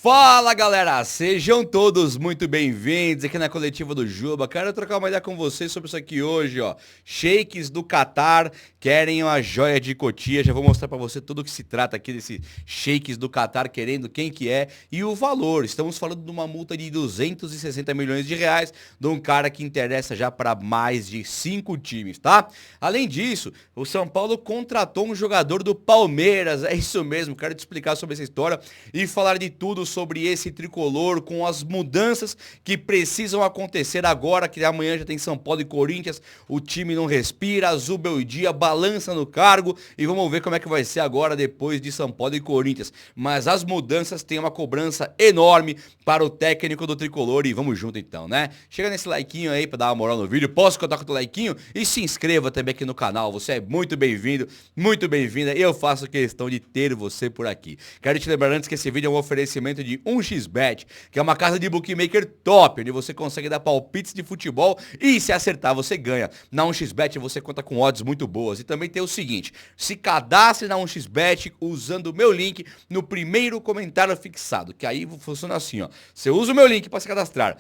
Fala galera, sejam todos muito bem-vindos aqui na coletiva do Juba. Quero trocar uma ideia com vocês sobre isso aqui hoje, ó. Sheiks do Catar querem uma joia de Cotia. Já vou mostrar pra você tudo o que se trata aqui desse sheiks do Catar querendo, quem que é e o valor. Estamos falando de uma multa de 260 milhões de reais de um cara que interessa já para mais de 5 times, tá? Além disso, o São Paulo contratou um jogador do Palmeiras. É isso mesmo, quero te explicar sobre essa história e falar de tudo sobre esse tricolor, com as mudanças que precisam acontecer agora, que amanhã já tem São Paulo e Corinthians, o time não respira, Azul Beldia balança no cargo e vamos ver como é que vai ser agora depois de São Paulo e Corinthians. Mas as mudanças têm uma cobrança enorme para o técnico do tricolor e vamos junto então, né? Chega nesse likeinho aí para dar uma moral no vídeo, posso contar com o teu likeinho? E se inscreva também aqui no canal, você é muito bem-vindo, muito bem-vinda, eu faço questão de ter você por aqui. Quero te lembrar antes que esse vídeo é um oferecimento de 1xBet, que é uma casa de bookmaker top, onde você consegue dar palpites de futebol e se acertar você ganha. Na 1xBet você conta com odds muito boas e também tem o seguinte, se cadastre na 1xBet usando o meu link no primeiro comentário fixado, que aí funciona assim, ó, você usa o meu link para se cadastrar.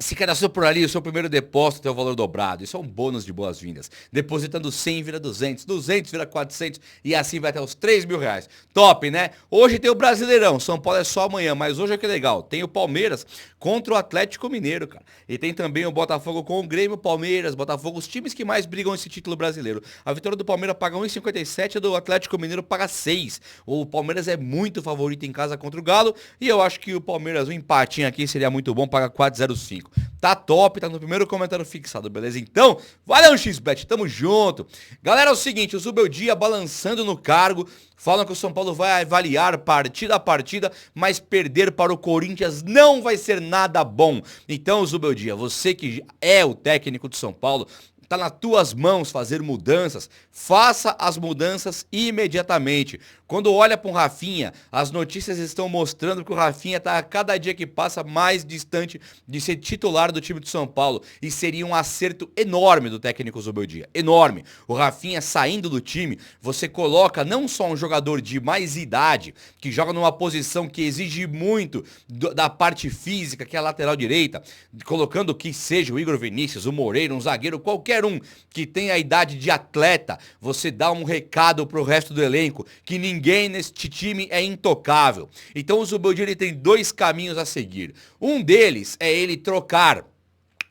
Se cadastrou por ali, o seu primeiro depósito tem o valor dobrado. Isso é um bônus de boas-vindas. Depositando 100 vira 200, 200 vira 400 e assim vai até os 3 mil reais. Top, né? Hoje tem o Brasileirão, São Paulo é só amanhã, mas hoje é que legal. Tem o Palmeiras contra o Atlético Mineiro, cara. E tem também o Botafogo com o Grêmio, Palmeiras, Botafogo, os times que mais brigam esse título brasileiro. A vitória do Palmeiras paga 1,57, a do Atlético Mineiro paga 6. O Palmeiras é muito favorito em casa contra o Galo e eu acho que o Palmeiras, um empatinho aqui seria muito bom, paga 4,05. Tá top, tá no primeiro comentário fixado, beleza? Então, valeu XBet, tamo junto. Galera, é o seguinte, o Zubeldia balançando no cargo, falam que o São Paulo vai avaliar partida a partida, mas perder para o Corinthians não vai ser nada bom. Então, Zubeldia, você que é o técnico do São Paulo, tá nas tuas mãos fazer mudanças, faça as mudanças imediatamente. Quando olha para o Rafinha, as notícias estão mostrando que o Rafinha está a cada dia que passa mais distante de ser titular do time de São Paulo. E seria um acerto enorme do técnico Zubeldia, enorme. O Rafinha saindo do time, você coloca não só um jogador de mais idade, que joga numa posição que exige muito da parte física, que é a lateral direita, colocando que seja o Igor Vinícius, o Moreira, um zagueiro, qualquer um que tenha a idade de atleta, você dá um recado pro resto do elenco, que ninguém neste time é intocável. Então o Zubeldia ele tem dois caminhos a seguir. Um deles é ele trocar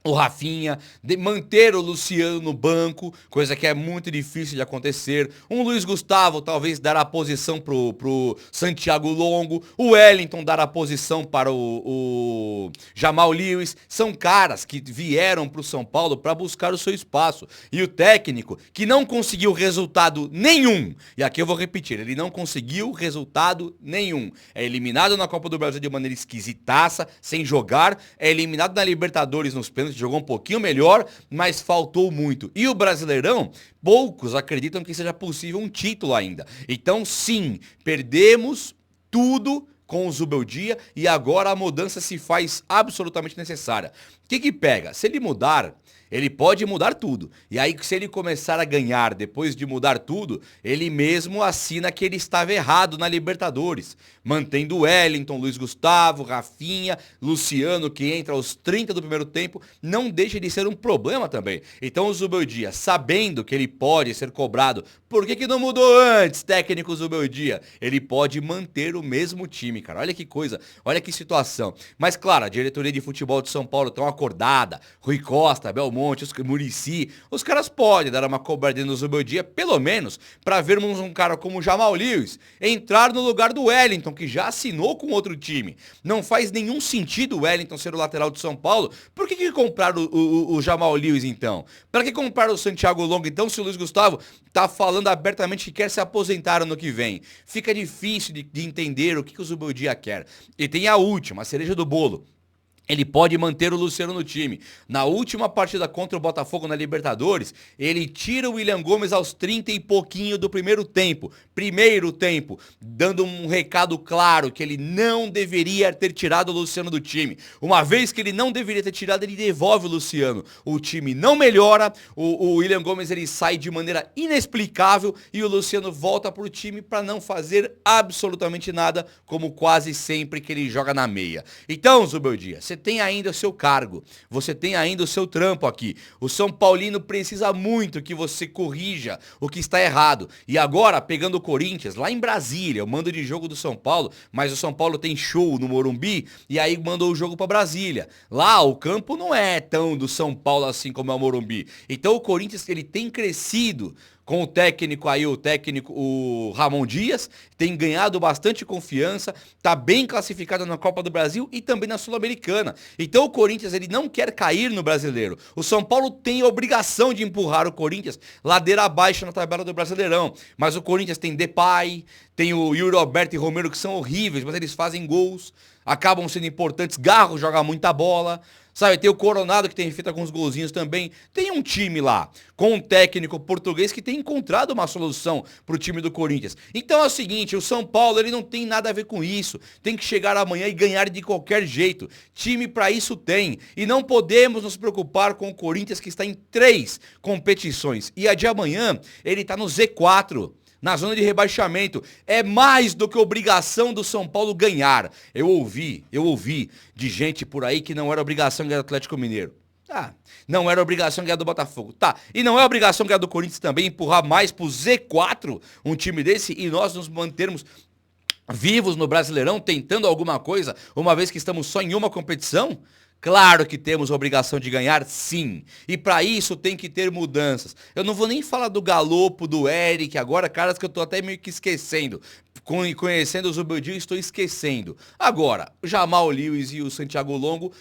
o Rafinha, de manter o Luciano no banco, coisa que é muito difícil de acontecer. Um Luiz Gustavo talvez dar a posição pro Santiago Longo, o Wellington dar a posição para o Jamal Lewis. São caras que vieram pro São Paulo para buscar o seu espaço. E o técnico que não conseguiu resultado nenhum, e aqui eu vou repetir, ele não conseguiu resultado nenhum. É eliminado na Copa do Brasil de maneira esquisitaça, sem jogar, é eliminado na Libertadores nos pênaltis, jogou um pouquinho melhor, mas faltou muito. E o Brasileirão, poucos acreditam que seja possível um título ainda. Então, sim, perdemos tudo com o Zubeldia e agora a mudança se faz absolutamente necessária. O que pega? Se ele mudar, ele pode mudar tudo. E aí, se ele começar a ganhar depois de mudar tudo, ele mesmo assina que ele estava errado na Libertadores. Mantendo o Wellington, Luiz Gustavo, Rafinha, Luciano, que entra aos 30 do primeiro tempo, não deixa de ser um problema também. Então o Zubeldia, sabendo que ele pode ser cobrado, por que não mudou antes, técnico Zubeldia? Ele pode manter o mesmo time, cara. Olha que coisa, olha que situação. Mas claro, a diretoria de futebol de São Paulo tão acordada, Rui Costa, Belmonte, Muricy, os caras podem dar uma cobradinha no Zubeldia, pelo menos, para vermos um cara como o Jamal Lewis entrar no lugar do Wellington, que já assinou com outro time. Não faz nenhum sentido o Wellington ser o lateral de São Paulo. Por que compraram o Jamal Lewis, então? Para que compraram o Santiago Longo, então, se o Luiz Gustavo tá falando abertamente que quer se aposentar ano que vem? Fica difícil de entender o que o Zubeldia quer. E tem a última, a cereja do bolo. ele pode manter o Luciano no time. Na última partida contra o Botafogo na Libertadores, ele tira o William Gomes aos 30 e pouquinho do primeiro tempo. Dando um recado claro que ele não deveria ter tirado o Luciano do time. Uma vez que ele não deveria ter tirado, ele devolve o Luciano. O time não melhora, o William Gomes ele sai de maneira inexplicável e o Luciano volta para o time para não fazer absolutamente nada, como quase sempre que ele joga na meia. Então, Zubeldia, você tem ainda o seu cargo, você tem ainda o seu trampo aqui. O São Paulino precisa muito que você corrija o que está errado. E agora, pegando o Corinthians, lá em Brasília, o mando de jogo do São Paulo, mas o São Paulo tem show no Morumbi, e aí mandou o jogo para Brasília. Lá, o campo não é tão do São Paulo assim como é o Morumbi. Então o Corinthians, ele tem crescido com o técnico aí, o Ramon Dias, tem ganhado bastante confiança, tá bem classificado na Copa do Brasil e também na Sul-Americana. Então o Corinthians, ele não quer cair no Brasileiro. O São Paulo tem a obrigação de empurrar o Corinthians ladeira abaixo na tabela do Brasileirão. Mas o Corinthians tem Depay, tem o Yuri Alberto e Romero, que são horríveis, mas eles fazem gols, acabam sendo importantes. Garro joga muita bola. Sabe, tem o Coronado que tem feito alguns golzinhos também. Tem um time lá, com um técnico português que tem encontrado uma solução pro time do Corinthians. Então é o seguinte, o São Paulo ele não tem nada a ver com isso. Tem que chegar amanhã e ganhar de qualquer jeito. Time para isso tem. E não podemos nos preocupar com o Corinthians que está em 3 competições. E a de amanhã, ele está no Z4. Na zona de rebaixamento. É mais do que obrigação do São Paulo ganhar. Eu ouvi de gente por aí que não era obrigação ganhar do Atlético Mineiro. Tá, não era obrigação ganhar do Botafogo. Tá, e não é obrigação ganhar do Corinthians também, empurrar mais pro Z4 um time desse e nós nos mantermos vivos no Brasileirão, tentando alguma coisa, uma vez que estamos só em uma competição? Claro que temos a obrigação de ganhar, sim. E para isso tem que ter mudanças. Eu não vou nem falar do Galopo, do Eric, agora, caras que eu tô até meio que esquecendo. Conhecendo o Zubeldia, estou esquecendo. Agora, o Jamal Lewis e o Santiago Longo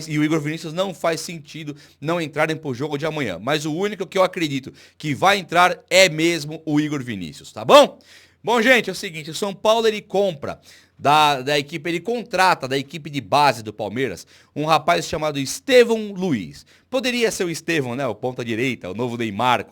e o Igor Vinícius não faz sentido não entrarem pro jogo de amanhã. Mas o único que eu acredito que vai entrar é mesmo o Igor Vinícius, tá bom? Bom, gente, é o seguinte, o São Paulo ele compra ele contrata da equipe de base do Palmeiras um rapaz chamado Estevão Luiz. Poderia ser o Estevão, né? O ponta direita, o novo Neymar,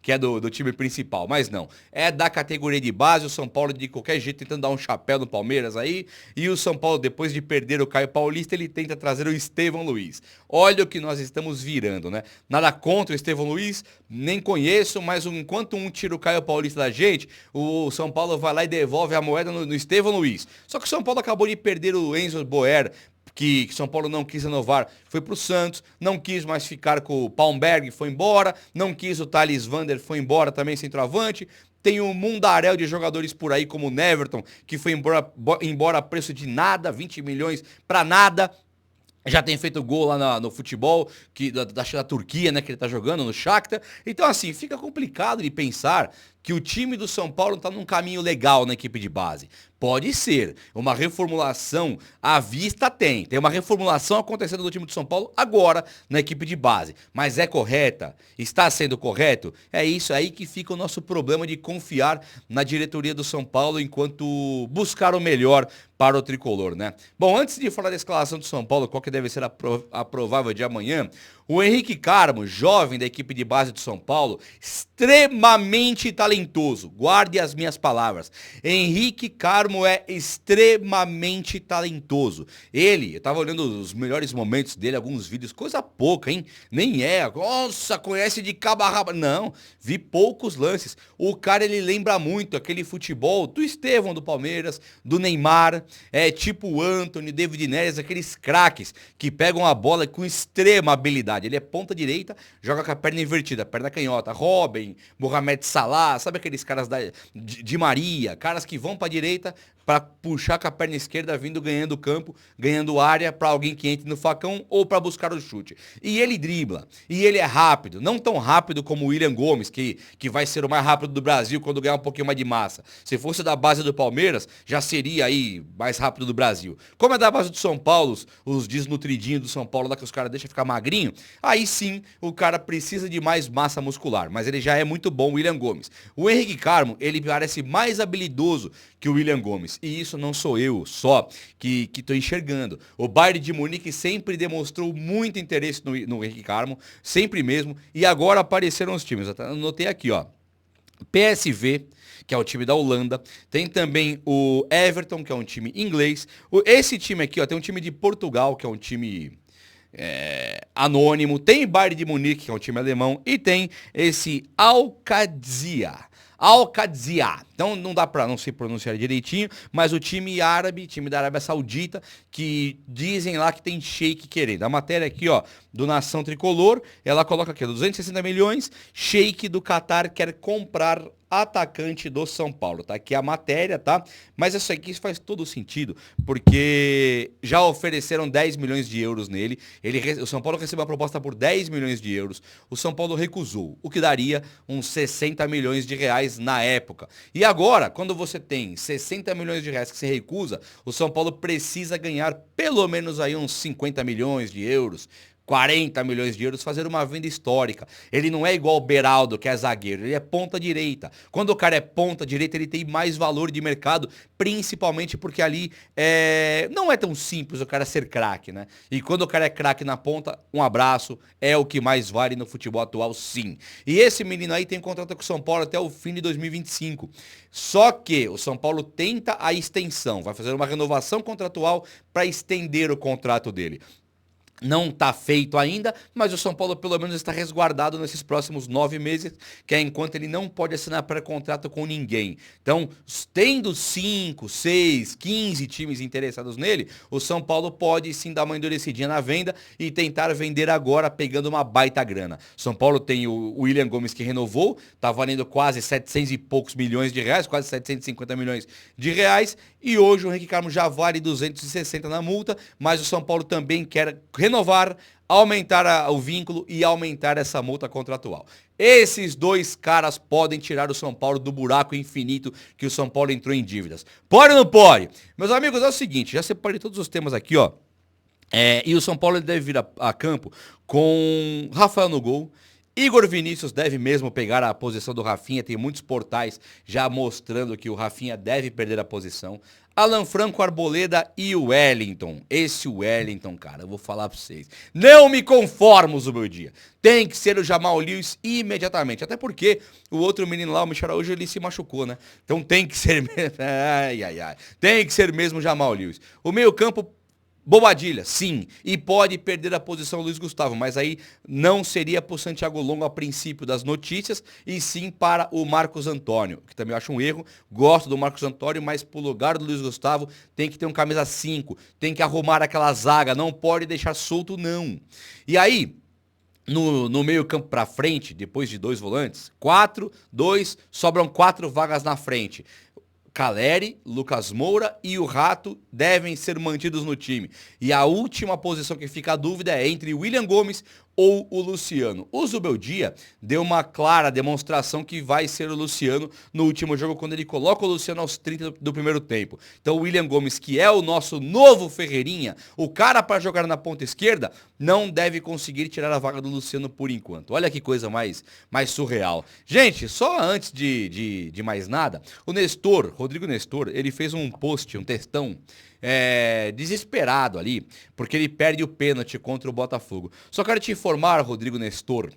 que é do time principal, mas não. É da categoria de base, o São Paulo de qualquer jeito tentando dar um chapéu no Palmeiras aí. E o São Paulo, depois de perder o Caio Paulista, ele tenta trazer o Estevão Luiz. Olha o que nós estamos virando, né? Nada contra o Estevão Luiz, nem conheço, mas enquanto um tira o Caio Paulista da gente, o São Paulo vai lá e devolve a moeda no Estevão Luiz. Só que o São Paulo acabou de perder o Enzo Boer, que São Paulo não quis renovar, foi pro Santos, não quis mais ficar com o Palmberg, foi embora, não quis o Thales Vander, foi embora também, centroavante. Tem um mundaréu de jogadores por aí, como o Neverton, que foi embora a preço de nada, 20 milhões pra nada. Já tem feito gol lá no futebol da Turquia, né, que ele tá jogando, no Shakhtar. Então, assim, fica complicado de pensar que o time do São Paulo tá num caminho legal na equipe de base. Pode ser. Uma reformulação à vista tem. Tem uma reformulação acontecendo no time do São Paulo agora na equipe de base. Mas é correta? Está sendo correto? É isso aí que fica o nosso problema de confiar na diretoria do São Paulo enquanto buscar o melhor para o tricolor, né? Bom, antes de falar da escalação do São Paulo, qual que deve ser a provável de amanhã, o Henrique Carmo, jovem da equipe de base do São Paulo, extremamente talentoso. Guarde as minhas palavras. Henrique Carmo é extremamente talentoso. Eu tava olhando os melhores momentos dele, alguns vídeos, coisa pouca, hein? Nem é. Nossa, conhece de cabo a rabo. Não, vi poucos lances. O cara, ele lembra muito aquele futebol do Estevão do Palmeiras, do Neymar, tipo o Antony, David Neres, aqueles craques que pegam a bola com extrema habilidade. Ele é ponta direita, joga com a perna invertida, perna canhota. Robin, Mohamed Salah, sabe aqueles caras de Maria, caras que vão pra direita para puxar com a perna esquerda, vindo ganhando campo, ganhando área para alguém que entre no facão ou para buscar o chute. E ele dribla, e ele é rápido, não tão rápido como o William Gomes, que vai ser o mais rápido do Brasil quando ganhar um pouquinho mais de massa. Se fosse da base do Palmeiras, já seria aí mais rápido do Brasil. Como é da base do São Paulo, os desnutridinhos do São Paulo lá que os caras deixam ficar magrinho, aí sim o cara precisa de mais massa muscular, mas ele já é muito bom, o William Gomes. O Henrique Carmo, ele parece mais habilidoso que o William Gomes. Milhões. E isso não sou eu só que estou enxergando. O Bayern de Munique sempre demonstrou muito interesse no Henrique Carmo, sempre mesmo, e agora apareceram os times. Eu anotei aqui, ó. PSV, que é o time da Holanda, tem também o Everton, que é um time inglês. Esse time aqui, ó, tem um time de Portugal, que é um time anônimo, tem Bayern de Munique, que é um time alemão, e tem esse Al-Qadsia. Então não dá pra não se pronunciar direitinho, mas o time árabe, time da Arábia Saudita, que dizem lá que tem sheik querendo. A matéria aqui, ó, do Nação Tricolor, ela coloca aqui, 260 milhões, sheik do Catar quer comprar atacante do São Paulo. Tá aqui a matéria, tá? Mas isso aqui faz todo sentido, porque já ofereceram 10 milhões de euros nele. O São Paulo recebeu uma proposta por 10 milhões de euros. O São Paulo recusou, o que daria uns 60 milhões de reais na época. E agora, quando você tem 60 milhões de reais que você recusa, o São Paulo precisa ganhar pelo menos aí uns 50 milhões de euros. 40 milhões de euros, fazer uma venda histórica. Ele não é igual o Beraldo, que é zagueiro, ele é ponta direita. Quando o cara é ponta direita, ele tem mais valor de mercado, principalmente porque ali não é tão simples o cara ser craque, né? E quando o cara é craque na ponta, um abraço, é o que mais vale no futebol atual, sim. E esse menino aí tem contrato com o São Paulo até o fim de 2025. Só que o São Paulo tenta a extensão, vai fazer uma renovação contratual para estender o contrato dele. Não está feito ainda, mas o São Paulo pelo menos está resguardado nesses próximos 9 meses, que é enquanto ele não pode assinar pré-contrato com ninguém. Então, tendo 5, 6, 15 times interessados nele, o São Paulo pode sim dar uma endurecidinha na venda e tentar vender agora pegando uma baita grana. São Paulo tem o William Gomes que renovou, está valendo quase 700 e poucos milhões de reais, quase 750 milhões de reais, e hoje o Henrique Carmo já vale 260 na multa, mas o São Paulo também quer renovar, aumentar o vínculo e aumentar essa multa contratual. Esses dois caras podem tirar o São Paulo do buraco infinito que o São Paulo entrou em dívidas. Pode ou não pode? Meus amigos, é o seguinte, já separei todos os temas aqui, ó. E o São Paulo deve vir a campo com Rafael no gol. Igor Vinícius deve mesmo pegar a posição do Rafinha, tem muitos portais já mostrando que o Rafinha deve perder a posição. Alan Franco, Arboleda e o Wellington. Esse Wellington, cara, eu vou falar pra vocês. Não me conformo, Zubeldia. Tem que ser o Jamal Lewis imediatamente. Até porque o outro menino lá, o Michel Araújo, ele se machucou, né? Então tem que ser mesmo. Tem que ser mesmo o Jamal Lewis. O meio-campo. Bobadilha, sim, e pode perder a posição Luiz Gustavo, mas aí não seria para o Santiago Longo a princípio das notícias, e sim para o Marcos Antônio, que também eu acho um erro, gosto do Marcos Antônio, mas para o lugar do Luiz Gustavo tem que ter um camisa 5, tem que arrumar aquela zaga, não pode deixar solto não. E aí, no meio campo para frente, depois de 2 volantes, 4, 2, sobram 4 vagas na frente. Caleri, Lucas Moura e o Rato devem ser mantidos no time. E a última posição que fica a dúvida é entre William Gomes ou o Luciano. O Zubeldia deu uma clara demonstração que vai ser o Luciano no último jogo, quando ele coloca o Luciano aos 30 do primeiro tempo. Então o William Gomes, que é o nosso novo Ferreirinha, o cara para jogar na ponta esquerda, não deve conseguir tirar a vaga do Luciano por enquanto. Olha que coisa mais surreal. Gente, só antes de mais nada, o Rodrigo Nestor, ele fez um post, um textão, desesperado ali, porque ele perde o pênalti contra o Botafogo. Só quero te informar, Rodrigo Nestor,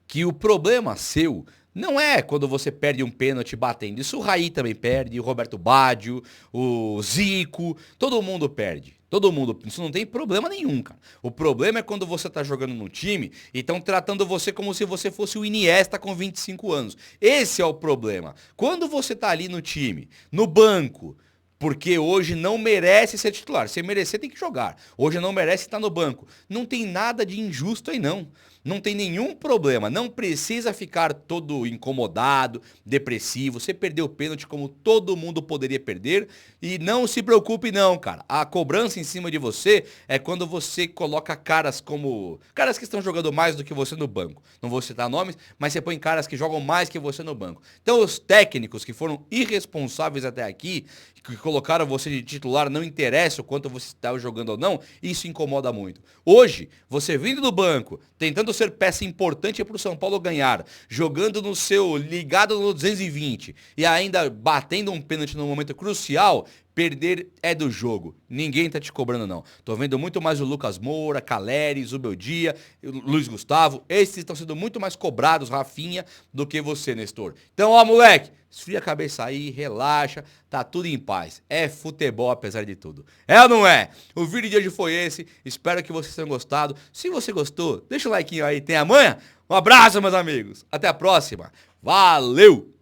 que o problema seu não é quando você perde um pênalti batendo. Isso o Raí também perde, o Roberto Baggio, o Zico, todo mundo perde. Todo mundo, isso não tem problema nenhum, cara. O problema é quando você tá jogando no time e estão tratando você como se você fosse o Iniesta com 25 anos. Esse é o problema. Quando você tá ali no time, no banco, porque hoje não merece ser titular. Se merecer, tem que jogar. Hoje não merece estar no banco. Não tem nada de injusto aí, não. Não tem nenhum problema. Não precisa ficar todo incomodado, depressivo. Você perdeu o pênalti como todo mundo poderia perder. E não se preocupe não, cara. A cobrança em cima de você é quando você coloca caras como... caras que estão jogando mais do que você no banco. Não vou citar nomes, mas você põe caras que jogam mais que você no banco. Então os técnicos que foram irresponsáveis até aqui, que colocaram você de titular, não interessa o quanto você está jogando ou não, isso incomoda muito. Hoje, você vindo do banco, tentando podendo ser peça importante para o São Paulo ganhar, jogando no seu ligado no 220 e ainda batendo um pênalti no momento crucial, perder é do jogo. Ninguém tá te cobrando, não. Tô vendo muito mais o Lucas Moura, Caleri, Zubeldia, Luiz Gustavo. Esses estão sendo muito mais cobrados, Rafinha, do que você, Nestor. Então, ó, moleque, esfria a cabeça aí, relaxa, tá tudo em paz. É futebol, apesar de tudo. É ou não é? O vídeo de hoje foi esse. Espero que vocês tenham gostado. Se você gostou, deixa o like aí. Tem amanhã? Um abraço, meus amigos. Até a próxima. Valeu!